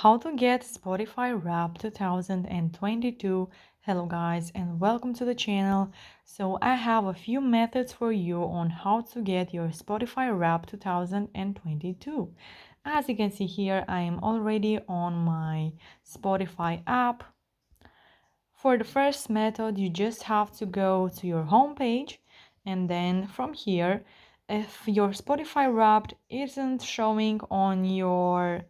How to get Spotify Wrapped 2022. Hello guys and welcome to the channel. So I have a few methods for you on how to get your Spotify Wrapped 2022. As you can see here, I am already on my Spotify app. For the first method, you just have to go to your home page, and then from here, if your Spotify Wrapped isn't showing on your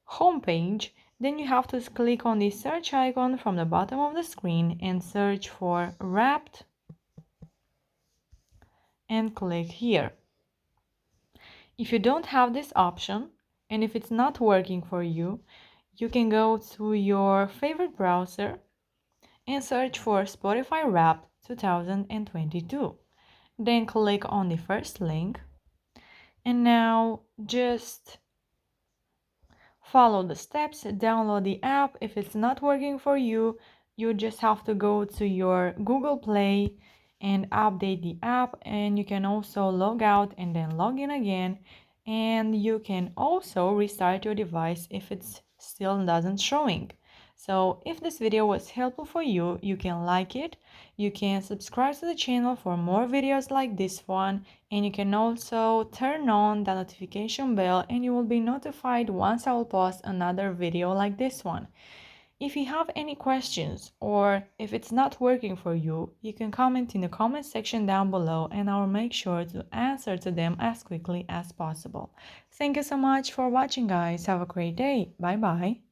homepage, then you have to click on the search icon from the bottom of the screen and search for Wrapped and click here. If you don't have this option and if it's not working for you, you can go to your favorite browser and search for Spotify Wrapped 2022. Then click on the first link and now just follow the steps, download the app. If it's not working for you, you just have to go to your Google Play and update the app, and you can also log out and then log in again, and you can also restart your device if it's still doesn't showing. So if this video was helpful for you, you can like it, you can subscribe to the channel for more videos like this one, and you can also turn on the notification bell and you will be notified once I will post another video like this one. If you have any questions or if it's not working for you, you can comment in the comment section down below and I will make sure to answer to them as quickly as possible. Thank you so much for watching guys. Have a great day. Bye bye.